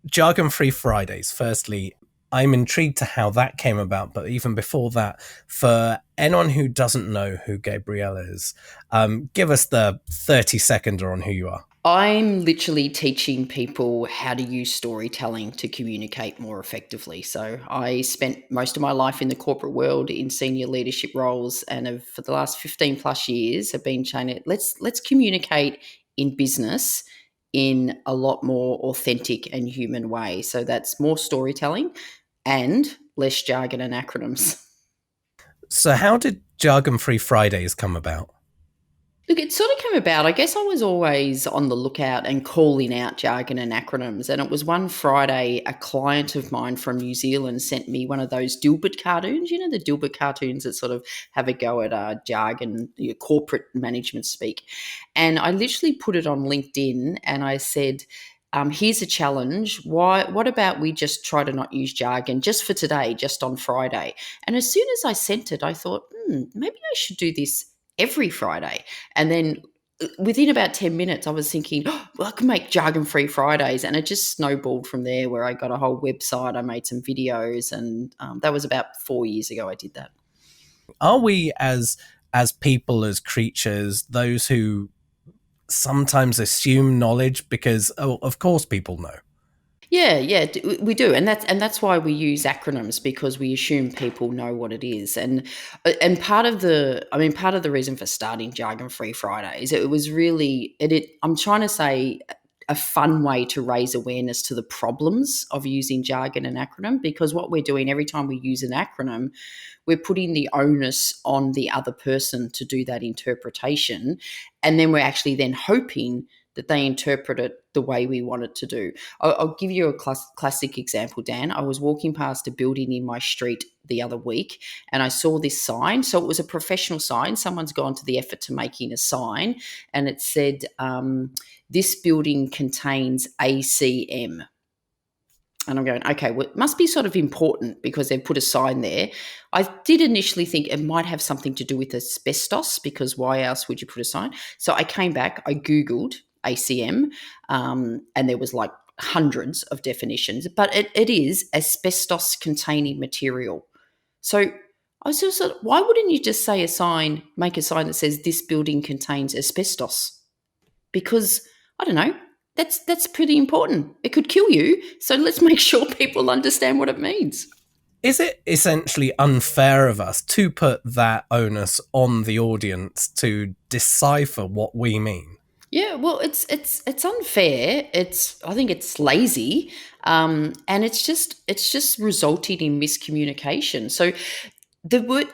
Jargon-free Fridays. Firstly, I'm intrigued to how that came about, but even before that, for anyone who doesn't know who Gabrielle is, give us the 30-seconder on who you are. I'm literally teaching people how to use storytelling to communicate more effectively. So I spent most of my life in the corporate world in senior leadership roles, and have, for the last 15 plus years, have been trying to let's communicate in business in a lot more authentic and human way. So that's more storytelling and less jargon and acronyms. So how did Jargon-free Fridays come about? Look, it sort of came about. I guess I was always on the lookout and calling out jargon and acronyms. And it was one Friday, a client of mine from New Zealand sent me one of those Dilbert cartoons, the Dilbert cartoons that sort of have a go at jargon, corporate management speak. And I literally put it on LinkedIn and I said, here's a challenge. What about we just try to not use jargon just for today, just on Friday? And as soon as I sent it, I thought, maybe I should do this every Friday. And then within about 10 minutes, I was thinking, well, I can make jargon free Fridays. And it just snowballed from there, where I got a whole website. I made some videos. And that was about 4 years ago I did that. Are we as people, as creatures, those who sometimes assume knowledge because, oh, of course people know? Yeah, we do, and that's why we use acronyms, because we assume people know what it is, and part of the reason for starting Jargon Free Fridays, it was really I'm trying to say a fun way to raise awareness to the problems of using jargon and acronym, because what we're doing every time we use an acronym, we're putting the onus on the other person to do that interpretation, and then we're actually then hoping that they interpret it the way we want it to do. I'll give you a classic example, Dan. I was walking past a building in my street the other week and I saw this sign. So it was a professional sign. Someone's gone to the effort to making a sign, and it said, this building contains ACM. And I'm going, okay, well, it must be sort of important because they've put a sign there. I did initially think it might have something to do with asbestos, because why else would you put a sign? So I came back, I Googled ACM, and there was like hundreds of definitions, but it is asbestos containing material. So I was just sort of, why wouldn't you just say make a sign that says this building contains asbestos? Because I don't know, that's pretty important. It could kill you. So let's make sure people understand what it means. Is it essentially unfair of us to put that onus on the audience to decipher what we mean? Yeah, well, it's unfair. I think it's lazy, and it's just resulting in miscommunication. So the word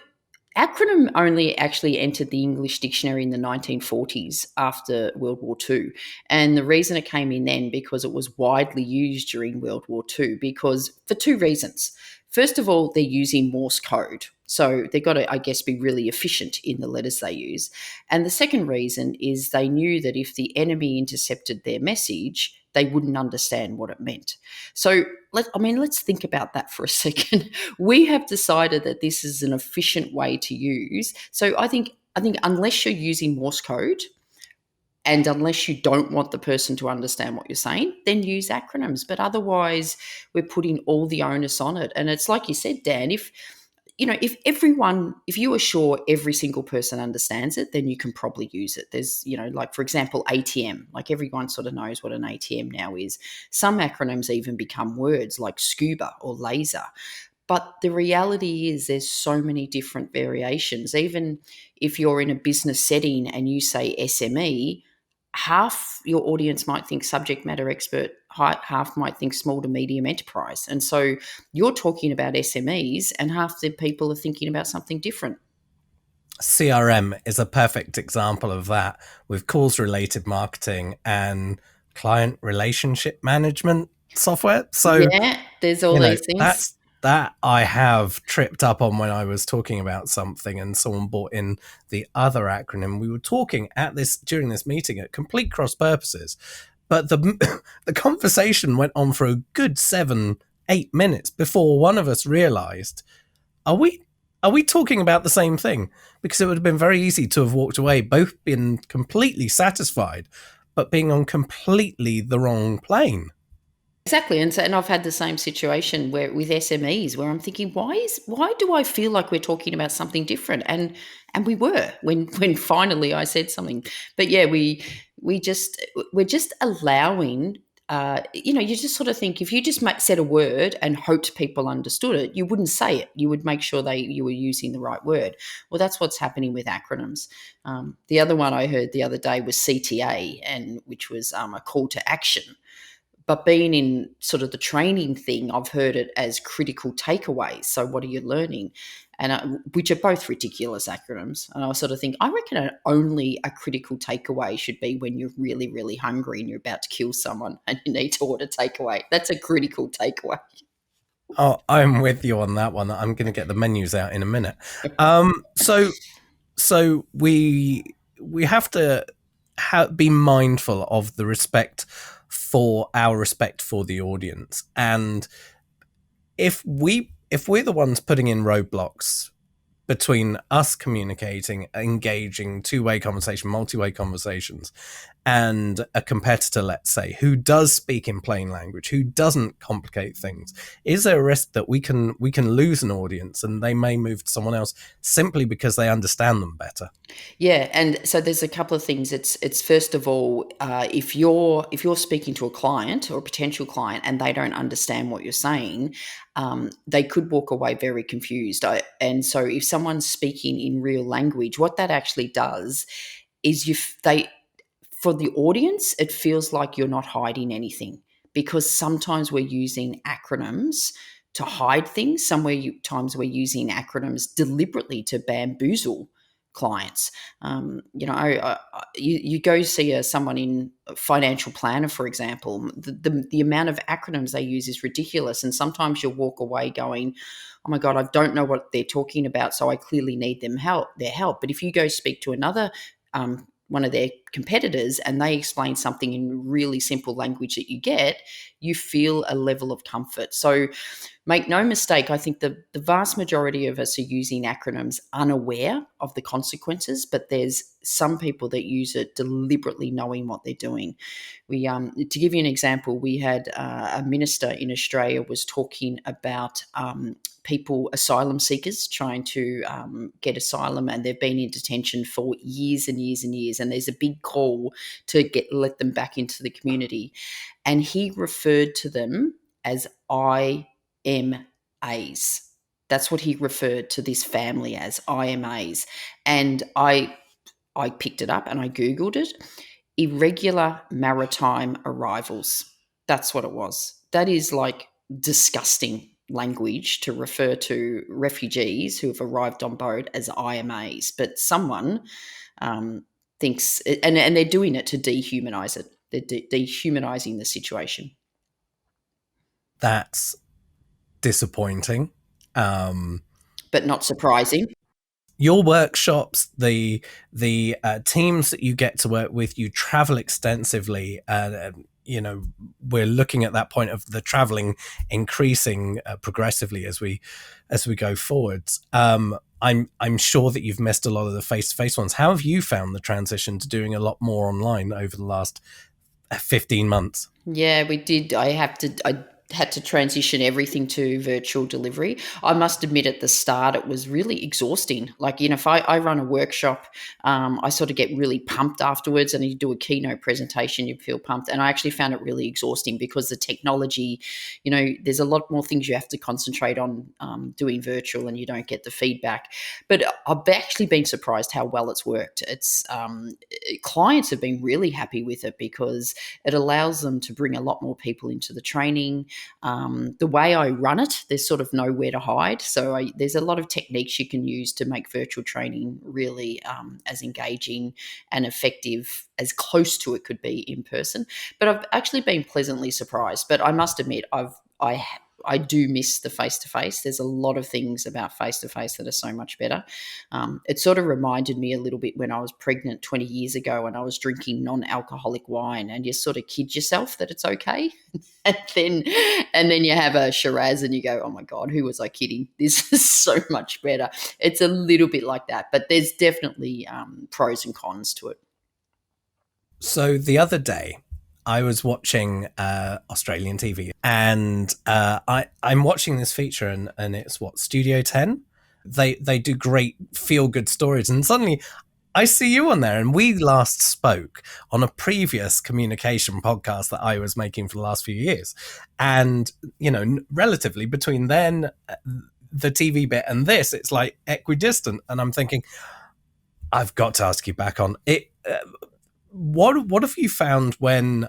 acronym only actually entered the English dictionary in the 1940s after World War II. And the reason it came in then, because it was widely used during World War II, because for two reasons. First of all, they're using Morse code. So they've got to, I guess, be really efficient in the letters they use. And the second reason is they knew that if the enemy intercepted their message, they wouldn't understand what it meant. So let's think about that for a second. We have decided that this is an efficient way to use. So I think unless you're using Morse code, and unless you don't want the person to understand what you're saying, then use acronyms. But otherwise, we're putting all the onus on it. And it's like you said, Dan, if you are sure every single person understands it, then you can probably use it. There's, like, for example, ATM, like everyone sort of knows what an ATM now is. Some acronyms even become words like scuba or laser. But the reality is there's so many different variations. Even if you're in a business setting and you say SME, half your audience might think subject matter expert, half might think small to medium enterprise. And so you're talking about SMEs and half the people are thinking about something different. CRM is a perfect example of that, with calls related marketing and client relationship management software. So, Yeah, there's all these things. that I have tripped up on when I was talking about something and someone brought in the other acronym. We were talking during this meeting at complete cross purposes, but the the conversation went on for a good 7-8 minutes before one of us realized, are we talking about the same thing? Because it would have been very easy to have walked away, both been completely satisfied, but being on completely the wrong plane. Exactly, and so and I've had the same situation where with SMEs where I'm thinking, why do I feel like we're talking about something different? And we were when finally I said something. But yeah, we just we're just allowing. You just sort of think if you just said a word and hoped people understood it, you wouldn't say it. You would make sure you were using the right word. Well, that's what's happening with acronyms. The other one I heard the other day was CTA, and which was a call to action, but being in sort of the training thing, I've heard it as critical takeaways. So, what are you learning? And which are both ridiculous acronyms. And I sort of think, I reckon only a critical takeaway should be when you're really, really hungry and you're about to kill someone and you need to order takeaway. That's a critical takeaway. Oh, I'm with you on that one. I'm going to get the menus out in a minute. So we have to be mindful of the respect for our respect for the audience, and if we're the ones putting in roadblocks between us communicating, engaging, two-way conversation, multi-way conversations, and a competitor, let's say, who does speak in plain language, who doesn't complicate things, is there a risk that we can lose an audience and they may move to someone else simply because they understand them better? Yeah, and so there's a couple of things. It's first of all, if you're speaking to a client or a potential client and they don't understand what you're saying, they could walk away very confused. And so if someone's speaking in real language, what that actually does is they for the audience, it feels like you're not hiding anything because sometimes we're using acronyms to hide things. Times we're using acronyms deliberately to bamboozle clients. You go see someone in a financial planner, for example. The amount of acronyms they use is ridiculous, and sometimes you'll walk away going, "Oh my god, I don't know what they're talking about, so I clearly need their help." But if you go speak to another one of their competitors and they explain something in really simple language that you get, you feel a level of comfort. So make no mistake, I think the vast majority of us are using acronyms unaware of the consequences, but there's some people that use it deliberately knowing what they're doing. To give you an example, we had a minister in Australia was talking about people, asylum seekers, trying to get asylum, and they've been in detention for years and years and years. And there's a big call to let them back into the community. And he referred to them as IMAs. That's what he referred to this family as, IMAs. And I picked it up and I Googled it. Irregular maritime arrivals. That's what it was. That is like disgusting language to refer to refugees who have arrived on board as IMAs. But someone thinks, and they're doing it to dehumanize it. They're dehumanizing the situation. That's disappointing. But not surprising. Your workshops, the teams that you get to work with, you travel extensively. We're looking at that point of the traveling increasing progressively as we go forwards. I'm sure that you've missed a lot of the face-to-face ones. How have you found the transition to doing a lot more online over the last 15 months? Yeah, we did. I had to transition everything to virtual delivery. I must admit at the start it was really exhausting. Like, if I run a workshop, I sort of get really pumped afterwards, and you do a keynote presentation, you feel pumped. And I actually found it really exhausting because the technology, there's a lot more things you have to concentrate on doing virtual, and you don't get the feedback. But I've actually been surprised how well it's worked. It's clients have been really happy with it because it allows them to bring a lot more people into the training. The way I run it, there's sort of nowhere to hide. So there's a lot of techniques you can use to make virtual training really as engaging and effective, as close to it could be in person. But I've actually been pleasantly surprised. But I must admit, I do miss the face to face. There's a lot of things about face to face that are so much better. It sort of reminded me a little bit when I was pregnant 20 years ago and I was drinking non-alcoholic wine, and you sort of kid yourself that it's okay. and then and then you have a Shiraz and you go, oh my God, who was I kidding? This is so much better. It's a little bit like that, but there's definitely pros and cons to it. So the other day, I was watching Australian TV, and I'm watching this feature, and it's what, Studio 10. They do great feel good stories, and suddenly I see you on there. And we last spoke on a previous communication podcast that I was making for the last few years, and relatively between then, the TV bit, and this, it's like equidistant, and I'm thinking, I've got to ask you back on it. What have you found when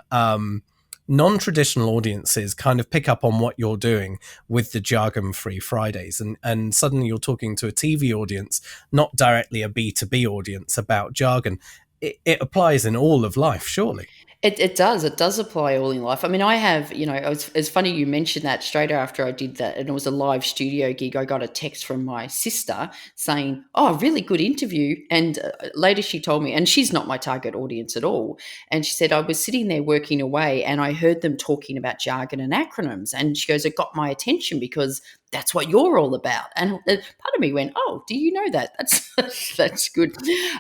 non-traditional audiences kind of pick up on what you're doing with the jargon-free Fridays, and suddenly you're talking to a TV audience, not directly a B2B audience, about jargon? It applies in all of life, surely. It does. It does apply all in life. I mean, I have, it's funny you mentioned that. Straight after I did that, and it was a live studio gig, I got a text from my sister saying, "Oh, really good interview." And later she told me, and she's not my target audience at all. And she said, "I was sitting there working away and I heard them talking about jargon and acronyms." And she goes, "It got my attention because that's what you're all about." And part of me went, "Oh, do you know that? That's good."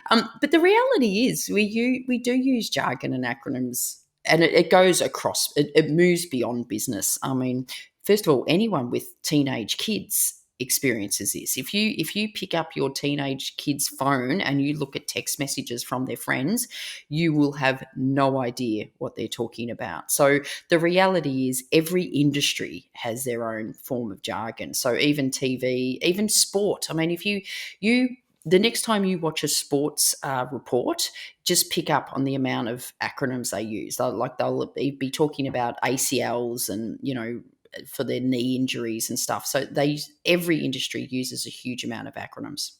But the reality is, we do use jargon and acronyms, and it goes across. It moves beyond business. I mean, first of all, anyone with teenage kids experiences this. If you pick up your teenage kid's phone and you look at text messages from their friends, you will have no idea what they're talking about. So the reality is, every industry has their own form of jargon. So even TV, even sport. I mean, if you the next time you watch a sports report, just pick up on the amount of acronyms they use. They'll be talking about ACLs and, for their knee injuries and stuff. So every industry uses a huge amount of acronyms.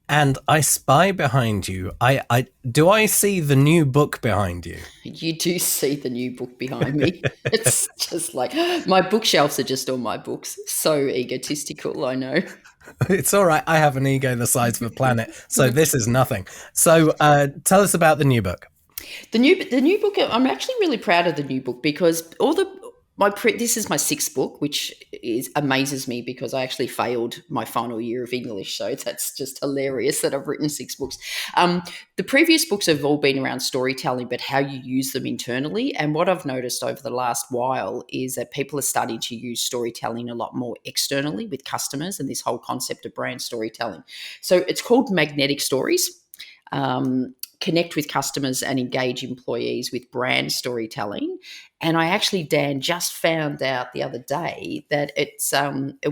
And I spy behind you. I do I see the new book behind you? You do see the new book behind me. It's just like, my bookshelves are just all my books. So egotistical, I know. It's all right. I have an ego the size of a planet, so this is nothing. So tell us about the new book. The new book. I'm actually really proud of the new book because this is my sixth book, which amazes me because I actually failed my final year of English. So that's just hilarious that I've written six books. The previous books have all been around storytelling, but how you use them internally. And what I've noticed over the last while is that people are starting to use storytelling a lot more externally with customers, and this whole concept of brand storytelling. So it's called Magnetic Stories. Connect with customers and engage employees with brand storytelling. And I actually, Dan, just found out the other day that it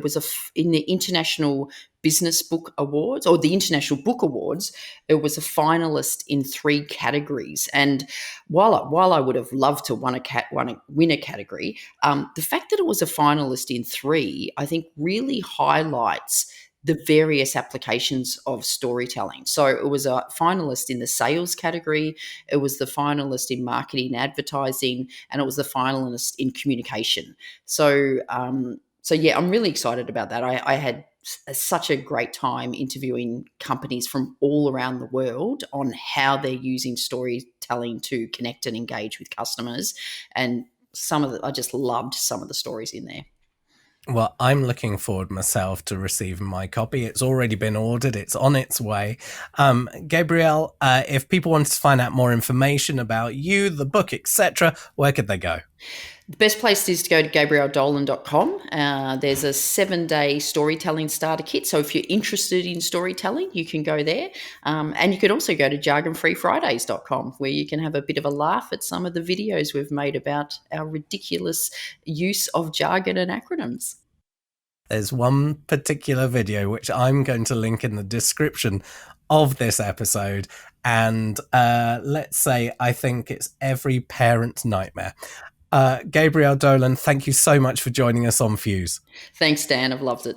was in the International Business Book Awards, or the International Book Awards. It was a finalist in 3 categories. And while I would have loved to win a category, the fact that it was a finalist in 3, I think, really highlights the various applications of storytelling. So it was a finalist in the sales category, it was the finalist in marketing and advertising, and it was the finalist in communication. So yeah, I'm really excited about that. I had such a great time interviewing companies from all around the world on how they're using storytelling to connect and engage with customers. And I just loved some of the stories in there. Well, I'm looking forward myself to receiving my copy. It's already been ordered. It's on its way. Gabrielle, if people wanted to find out more information about you, the book, etc., where could they go? The best place is to go to gabrielledolan.com. There's a 7-day storytelling starter kit. So if you're interested in storytelling, you can go there. And you could also go to jargonfreefridays.com, where you can have a bit of a laugh at some of the videos we've made about our ridiculous use of jargon and acronyms. There's one particular video which I'm going to link in the description of this episode. And let's say I think it's every parent's nightmare. Gabrielle Dolan, thank you so much for joining us on Fuse. Thanks, Dan. I've loved it.